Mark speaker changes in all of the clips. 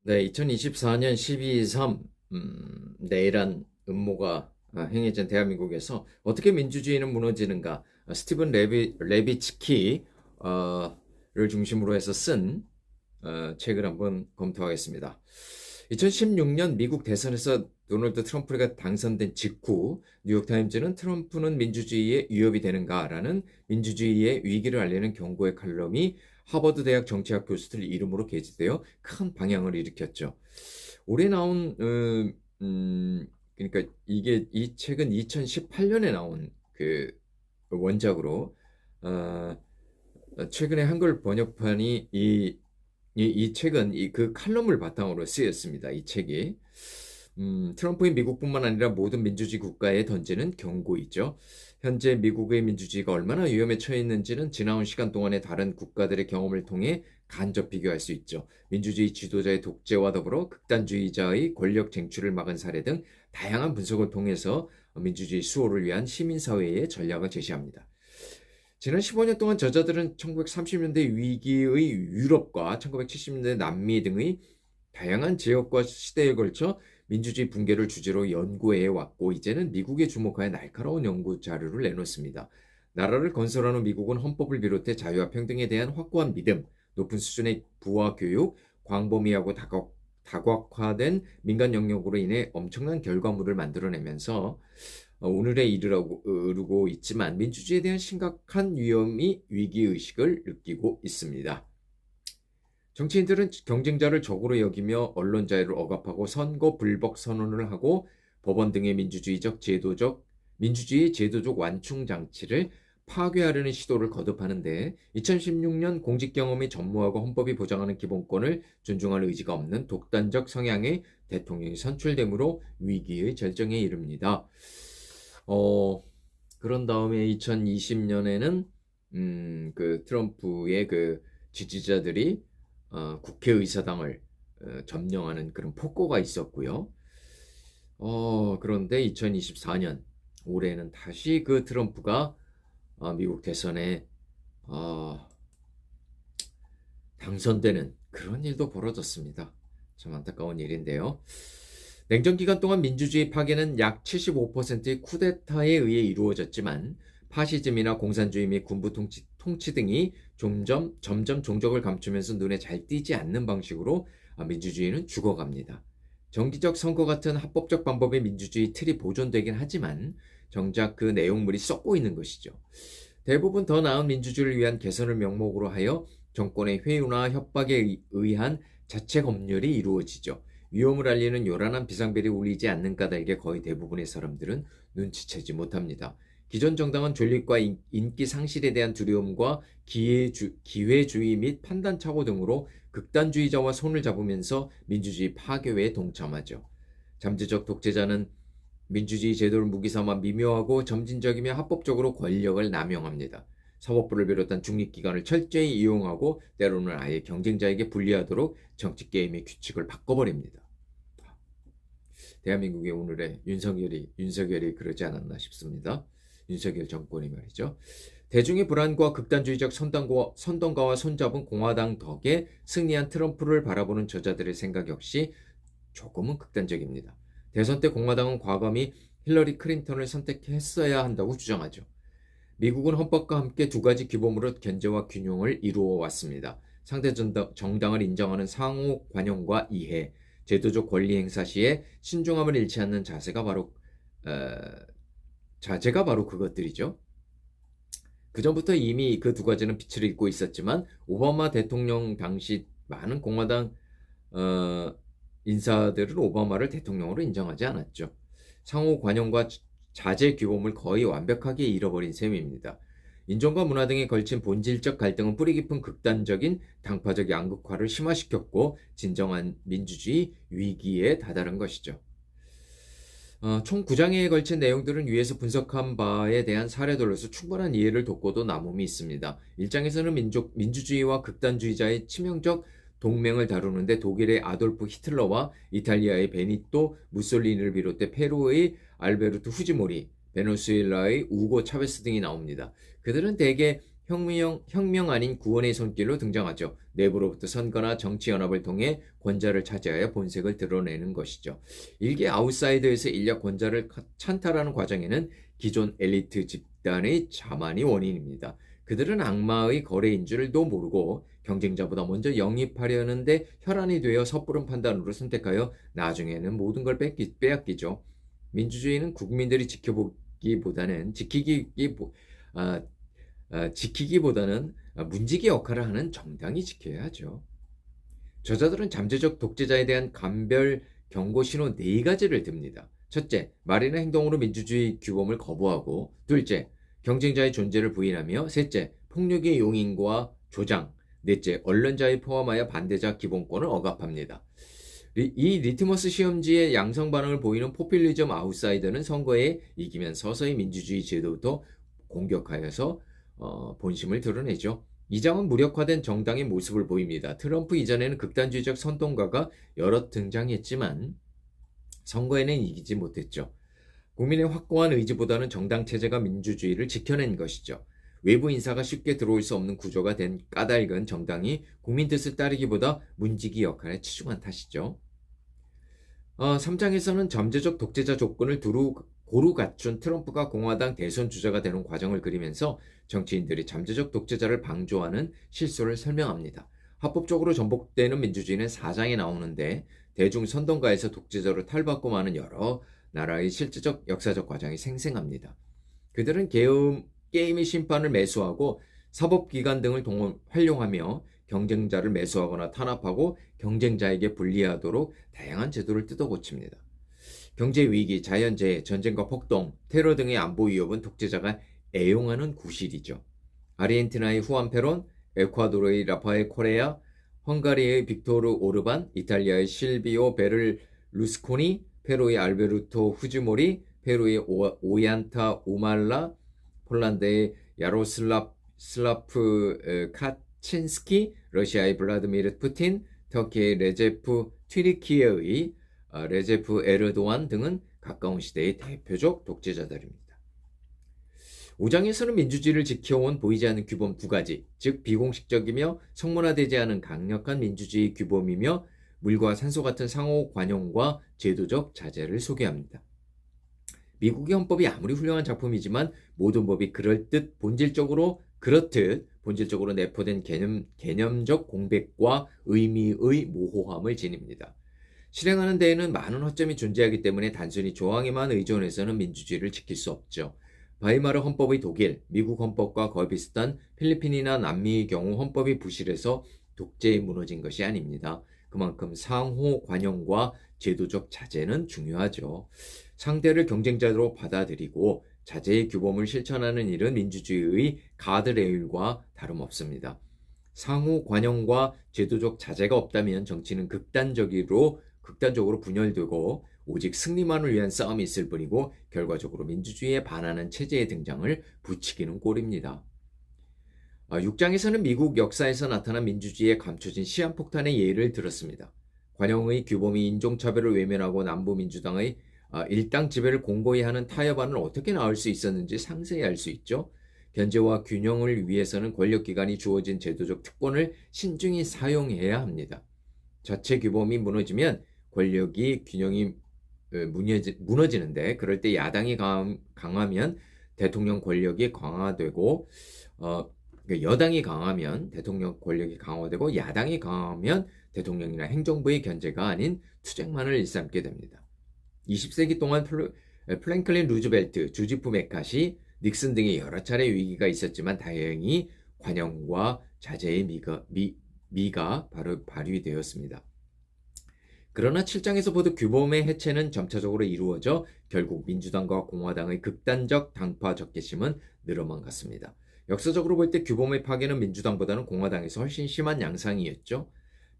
Speaker 1: 네, 2024년 12.3 내란 음모가 행해진 대한민국에서 어떻게 민주주의는 무너지는가, 스티븐 레비츠키를 중심으로 해서 쓴 책을 한번 검토하겠습니다. 2016년 미국 대선에서 도널드 트럼프가 당선된 직후 뉴욕타임즈는 트럼프는 민주주의에 위협이 되는가라는 민주주의의 위기를 알리는 경고의 칼럼이 하버드 대학 정치학 교수들 이름으로 게재되어 큰 방향을 일으켰죠. 올해 나온 그러니까 이 책은 2018년에 나온 그 원작으로 어, 최근에 한글 번역판이 이 책은 그 칼럼을 바탕으로 쓰였습니다. 이 책이. 트럼프인 미국뿐만 아니라 모든 민주주의 국가에 던지는 경고이죠. 현재 미국의 민주주의가 얼마나 위험에 처해 있는지는 지나온 시간 동안의 다른 국가들의 경험을 통해 간접 비교할 수 있죠. 민주주의 지도자의 독재와 더불어 극단주의자의 권력 쟁취를 막은 사례 등 다양한 분석을 통해서 민주주의 수호를 위한 시민사회의 전략을 제시합니다. 지난 15년 동안 저자들은 1930년대 위기의 유럽과 1970년대 남미 등의 다양한 지역과 시대에 걸쳐 민주주의 붕괴를 주제로 연구해 왔고, 이제는 미국에 주목하여 날카로운 연구 자료를 내놓습니다. 나라를 건설하는 미국은 헌법을 비롯해 자유와 평등에 대한 확고한 믿음, 높은 수준의 부와 교육, 광범위하고 다각화된 민간 영역으로 인해 엄청난 결과물을 만들어내면서 오늘에 이르고 있지만 민주주의에 대한 심각한 위기의식을 느끼고 있습니다. 정치인들은 경쟁자를 적으로 여기며 언론 자유를 억압하고 선거 불복 선언을 하고 법원 등의 민주주의 제도적 완충 장치를 파괴하려는 시도를 거듭하는데, 2016년 공직 경험이 전무하고 헌법이 보장하는 기본권을 존중할 의지가 없는 독단적 성향의 대통령이 선출되므로 위기의 절정에 이릅니다. 그런 다음에 2020년에는 그 트럼프의 그 지지자들이 국회의사당을 점령하는 그런 폭거가 있었고요. 그런데 2024년 올해는 다시 그 트럼프가 미국 대선에 당선되는 그런 일도 벌어졌습니다. 참 안타까운 일인데요. 냉전 기간 동안 민주주의 파괴는 약 75%의 쿠데타에 의해 이루어졌지만, 파시즘이나 공산주의 및 군부 통치 등이 점점 종적을 감추면서 눈에 잘 띄지 않는 방식으로 민주주의는 죽어갑니다. 정기적 선거 같은 합법적 방법의 민주주의 틀이 보존되긴 하지만 정작 그 내용물이 썩고 있는 것이죠. 대부분 더 나은 민주주의를 위한 개선을 명목으로 하여 정권의 회유나 협박에 의한 자체 검열이 이루어지죠. 위험을 알리는 요란한 비상벨이 울리지 않는 까닭에 거의 대부분의 사람들은 눈치채지 못합니다. 기존 정당은 존립과 인기 상실에 대한 두려움과 기회주의 및 판단착오 등으로 극단주의자와 손을 잡으면서 민주주의 파괴에 동참하죠. 잠재적 독재자는 민주주의 제도를 무기삼아 미묘하고 점진적이며 합법적으로 권력을 남용합니다. 사법부를 비롯한 중립기관을 철저히 이용하고 때로는 아예 경쟁자에게 불리하도록 정치게임의 규칙을 바꿔버립니다. 대한민국의 오늘의 윤석열이 그러지 않았나 싶습니다. 윤석열 정권이 말이죠. 대중의 불안과 극단주의적 선동가와 손잡은 공화당 덕에 승리한 트럼프를 바라보는 저자들의 생각 역시 조금은 극단적입니다. 대선 때 공화당은 과감히 힐러리 클린턴을 선택했어야 한다고 주장하죠. 미국은 헌법과 함께 두 가지 기본으로 견제와 균형을 이루어 왔습니다. 상대 정당을 인정하는 상호 관용과 이해, 제도적 권리 행사 시에 신중함을 잃지 않는 자세가 바로 그것들이죠. 그 전부터 이미 그 두 가지는 빛을 잃고 있었지만, 오바마 대통령 당시 많은 공화당 인사들은 오바마를 대통령으로 인정하지 않았죠. 상호 관용과 자제 규범을 거의 완벽하게 잃어버린 셈입니다. 인종과 문화 등에 걸친 본질적 갈등은 뿌리 깊은 극단적인 당파적 양극화를 심화시켰고 진정한 민주주의 위기에 다다른 것이죠. 총 9장에 걸친 내용들은 위에서 분석한 바에 대한 사례들로서 충분한 이해를 돕고도 남음이 있습니다. 1장에서는 민주주의와 극단주의자의 치명적 동맹을 다루는데 독일의 아돌프 히틀러와 이탈리아의 베니토 무솔리니를 비롯해 페루의 알베르토 후지모리, 베네수엘라의 우고 차베스 등이 나옵니다. 그들은 대개 혁명 아닌 구원의 손길로 등장하죠. 내부로부터 선거나 정치 연합을 통해 권좌를 차지하여 본색을 드러내는 것이죠. 일개 아웃사이더에서 인력 권좌를 찬탈하는 과정에는 기존 엘리트 집단의 자만이 원인입니다. 그들은 악마의 거래인 줄도 모르고 경쟁자보다 먼저 영입하려는데 혈안이 되어 섣부른 판단으로 선택하여 나중에는 모든 걸 빼앗기죠. 민주주의는 국민들이 지키기보다는 문지기 역할을 하는 정당이 지켜야 하죠. 저자들은 잠재적 독재자에 대한 감별 경고 신호 4가지를 듭니다. 첫째, 말이나 행동으로 민주주의 규범을 거부하고, 둘째, 경쟁자의 존재를 부인하며, 셋째, 폭력의 용인과 조장, 넷째, 언론자에 포함하여 반대자 기본권을 억압합니다. 이 리트머스 시험지의 양성 반응을 보이는 포퓰리즘 아웃사이더는 선거에 이기면 서서히 민주주의 제도부터 공격하여서 본심을 드러내죠. 이 장은 무력화된 정당의 모습을 보입니다. 트럼프 이전에는 극단주의적 선동가가 여럿 등장했지만 선거에는 이기지 못했죠. 국민의 확고한 의지보다는 정당 체제가 민주주의를 지켜낸 것이죠. 외부 인사가 쉽게 들어올 수 없는 구조가 된 까닭은 정당이 국민 뜻을 따르기보다 문지기 역할에 치중한 탓이죠. 3장에서는 잠재적 독재자 조건을 고루 갖춘 트럼프가 공화당 대선 주자가 되는 과정을 그리면서 정치인들이 잠재적 독재자를 방조하는 실수를 설명합니다. 합법적으로 전복되는 민주주의는 4장에 나오는데 대중 선동가에서 독재자로 탈바꿈 하는 여러 나라의 실제적 역사적 과정이 생생합니다. 그들은 게임의 심판을 매수하고 사법기관 등을 활용하며 경쟁자를 매수하거나 탄압하고 경쟁자에게 불리하도록 다양한 제도를 뜯어고칩니다. 경제위기, 자연재해, 전쟁과 폭동, 테러 등의 안보 위협은 독재자가 애용하는 구실이죠. 아르헨티나의 후안 페론, 에콰도르의 라파엘 코레아, 헝가리의 빅토르 오르반, 이탈리아의 실비오 베를루스코니, 페루의 알베르토 후지모리, 페루의 오얀타 우말라, 폴란드의 야로슬라프 카친스키, 러시아의 블라드미르 푸틴, 터키의 레제프 튀르키예의 레제프 에르도안 등은 가까운 시대의 대표적 독재자들입니다. 5장에서는 민주주의를 지켜온 보이지 않는 규범 2가지, 즉 비공식적이며 성문화되지 않은 강력한 민주주의 규범이며 물과 산소 같은 상호 관용과 제도적 자제를 소개합니다. 미국의 헌법이 아무리 훌륭한 작품이지만 모든 법이 그렇듯 본질적으로 내포된 개념적 공백과 의미의 모호함을 지닙니다. 실행하는 데에는 많은 허점이 존재하기 때문에 단순히 조항에만 의존해서는 민주주의를 지킬 수 없죠. 바이마르 헌법의 독일, 미국 헌법과 거의 비슷한 필리핀이나 남미의 경우 헌법이 부실해서 독재에 무너진 것이 아닙니다. 그만큼 상호 관용과 제도적 자제는 중요하죠. 상대를 경쟁자로 받아들이고 자제의 규범을 실천하는 일은 민주주의의 가드레일과 다름없습니다. 상호 관용과 제도적 자제가 없다면 정치는 극단적으로 분열되고 오직 승리만을 위한 싸움이 있을 뿐이고 결과적으로 민주주의에 반하는 체제의 등장을 부추기는 꼴입니다. 6장에서는 미국 역사에서 나타난 민주주의에 감춰진 시한폭탄의 예를 들었습니다. 관용의 규범이 인종차별을 외면하고 남부민주당의 일당 지배를 공고히 하는 타협안을 어떻게 나올 수 있었는지 상세히 알 수 있죠. 견제와 균형을 위해서는 권력기관이 주어진 제도적 특권을 신중히 사용해야 합니다. 자체 규범이 무너지면 권력이 균형이 무너지는데 그럴 때 야당이 강하면 대통령 권력이 강화되고 여당이 강하면 대통령 권력이 강화되고 야당이 강하면 대통령이나 행정부의 견제가 아닌 투쟁만을 일삼게 됩니다. 20세기 동안 플랭클린 루즈벨트, 주지프 메카시, 닉슨 등의 여러 차례 위기가 있었지만 다행히 관용과 자제의 미가 바로 발휘되었습니다. 그러나 7장에서 보듯 규범의 해체는 점차적으로 이루어져 결국 민주당과 공화당의 극단적 당파 적개심은 늘어만 갔습니다. 역사적으로 볼 때 규범의 파괴는 민주당보다는 공화당에서 훨씬 심한 양상이었죠.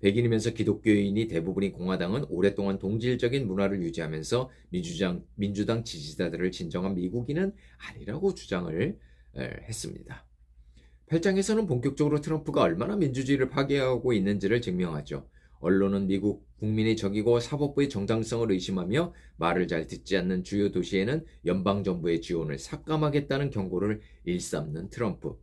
Speaker 1: 백인이면서 기독교인이 대부분인 공화당은 오랫동안 동질적인 문화를 유지하면서 민주당 지지자들을 진정한 미국인은 아니라고 주장을 했습니다. 8장에서는 본격적으로 트럼프가 얼마나 민주주의를 파괴하고 있는지를 증명하죠. 언론은 미국 국민의 적이고 사법부의 정당성을 의심하며 말을 잘 듣지 않는 주요 도시에는 연방정부의 지원을 삭감하겠다는 경고를 일삼는 트럼프.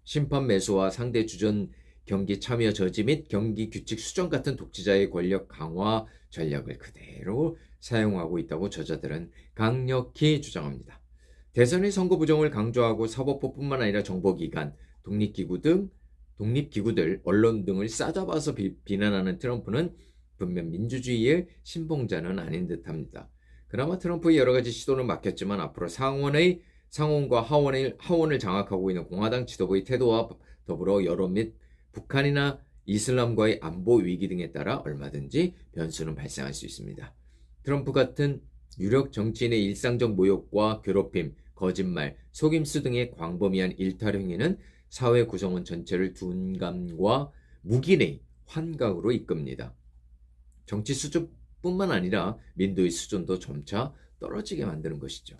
Speaker 1: 심판 매수와 상대 주전 경기 참여 저지 및 경기 규칙 수정 같은 독재자의 권력 강화 전략을 그대로 사용하고 있다고 저자들은 강력히 주장합니다. 대선의 선거 부정을 강조하고 사법부뿐만 아니라 정보기관, 독립기구들, 언론 등을 싸잡아서 비난하는 트럼프는 분명 민주주의의 신봉자는 아닌 듯합니다. 그나마 트럼프의 여러 가지 시도는 막혔지만 앞으로 상원과 하원을 장악하고 있는 공화당 지도부의 태도와 더불어 여론 및 북한이나 이슬람과의 안보 위기 등에 따라 얼마든지 변수는 발생할 수 있습니다. 트럼프 같은 유력 정치인의 일상적 모욕과 괴롭힘, 거짓말, 속임수 등의 광범위한 일탈 행위는 사회 구성원 전체를 둔감과 묵인의 환각으로 이끕니다. 정치 수준뿐만 아니라 민도의 수준도 점차 떨어지게 만드는 것이죠.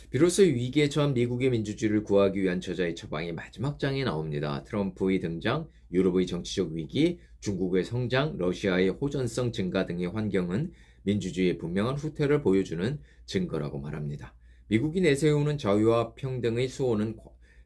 Speaker 1: 비로소 위기에 처한 미국의 민주주의를 구하기 위한 저자의 처방이 마지막 장에 나옵니다. 트럼프의 등장, 유럽의 정치적 위기, 중국의 성장, 러시아의 호전성 증가 등의 환경은 민주주의의 분명한 후퇴를 보여주는 증거라고 말합니다. 미국이 내세우는 자유와 평등의 수호는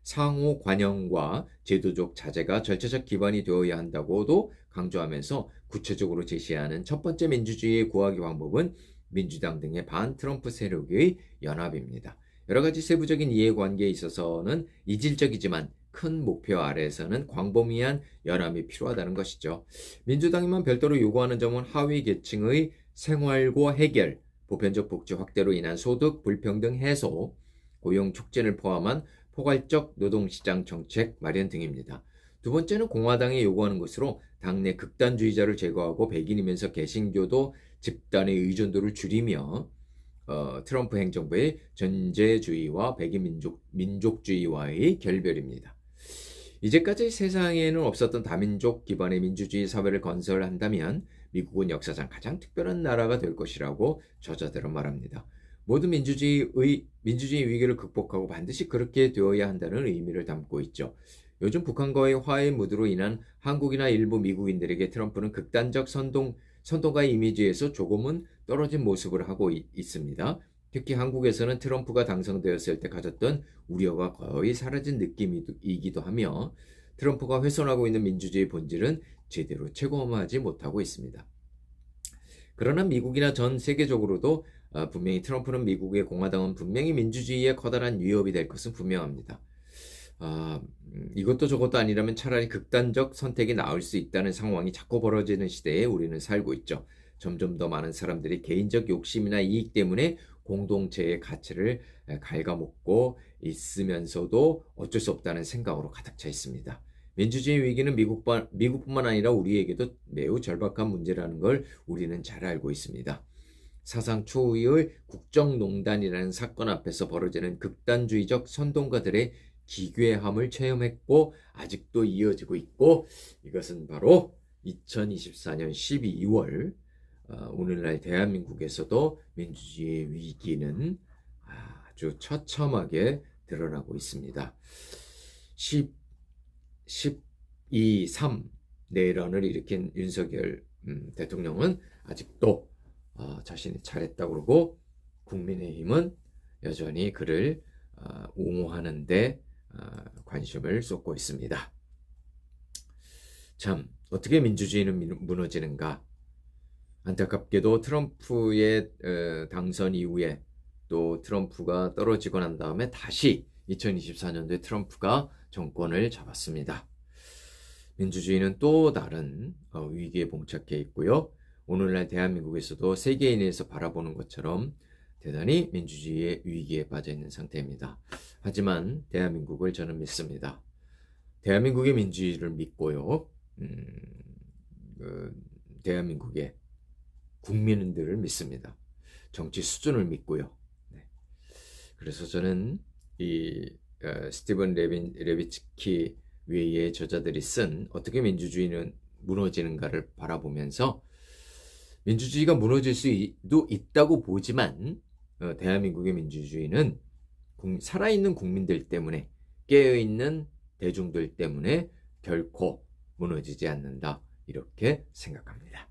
Speaker 1: 상호 관용과 제도적 자제가 절차적 기반이 되어야 한다고도 강조하면서 구체적으로 제시하는 첫 번째 민주주의의 구하기 방법은 민주당 등의 반트럼프 세력의 연합입니다. 여러 가지 세부적인 이해관계에 있어서는 이질적이지만 큰 목표 아래에서는 광범위한 연합이 필요하다는 것이죠. 민주당이만 별도로 요구하는 점은 하위 계층의 생활고 해결, 보편적 복지 확대로 인한 소득 불평등 해소, 고용 촉진을 포함한 포괄적 노동시장 정책 마련 등입니다. 두 번째는 공화당이 요구하는 것으로 당내 극단주의자를 제거하고 백인이면서 개신교도 집단의 의존도를 줄이며 트럼프 행정부의 전제주의와 백인 민족주의와의 결별입니다. 이제까지 세상에는 없었던 다민족 기반의 민주주의 사회를 건설한다면 미국은 역사상 가장 특별한 나라가 될 것이라고 저자들은 말합니다. 모든 민주주의 위기를 극복하고 반드시 그렇게 되어야 한다는 의미를 담고 있죠. 요즘 북한과의 화해 무드로 인한 한국이나 일부 미국인들에게 트럼프는 극단적 선동가의 이미지에서 조금은 떨어진 모습을 하고 있습니다. 특히 한국에서는 트럼프가 당선되었을 때 가졌던 우려가 거의 사라진 느낌이기도 하며 트럼프가 훼손하고 있는 민주주의 본질은 제대로 체험하지 못하고 있습니다. 그러나 미국이나 전 세계적으로도 분명히 트럼프는 미국의 공화당은 분명히 민주주의에 커다란 위협이 될 것은 분명합니다. 이것도 저것도 아니라면 차라리 극단적 선택이 나을 수 있다는 상황이 자꾸 벌어지는 시대에 우리는 살고 있죠. 점점 더 많은 사람들이 개인적 욕심이나 이익 때문에 공동체의 가치를 갉아먹고 있으면서도 어쩔 수 없다는 생각으로 가득 차 있습니다. 민주주의 위기는 미국뿐만 아니라 우리에게도 매우 절박한 문제라는 걸 우리는 잘 알고 있습니다. 사상 초유의 국정농단이라는 사건 앞에서 벌어지는 극단주의적 선동가들의 기괴함을 체험했고 아직도 이어지고 있고 이것은 바로 2024년 12월 오늘날 대한민국에서도 민주주의의 위기는 아주 처참하게 드러나고 있습니다. 12.3 내란을 일으킨 윤석열 대통령은 아직도 자신이 잘했다고 그러고 국민의힘은 여전히 그를 옹호하는데 관심을 쏟고 있습니다. 참 어떻게 민주주의는 무너지는가? 안타깝게도 트럼프의 당선 이후에 또 트럼프가 떨어지고 난 다음에 다시 2024년도에 트럼프가 정권을 잡았습니다. 민주주의는 또 다른 위기에 봉착해 있고요. 오늘날 대한민국에서도 세계인에서 바라보는 것처럼 대단히 민주주의의 위기에 빠져 있는 상태입니다. 하지만 대한민국을 저는 믿습니다. 대한민국의 민주주의를 믿고요. 대한민국의 국민들을 믿습니다. 정치 수준을 믿고요. 네. 그래서 저는 이 스티븐 레비츠키 외의 저자들이 쓴 어떻게 민주주의는 무너지는가를 바라보면서 민주주의가 무너질 수도 있다고 보지만 대한민국의 민주주의는 살아있는 국민들 때문에 깨어있는 대중들 때문에 결코 무너지지 않는다 이렇게 생각합니다.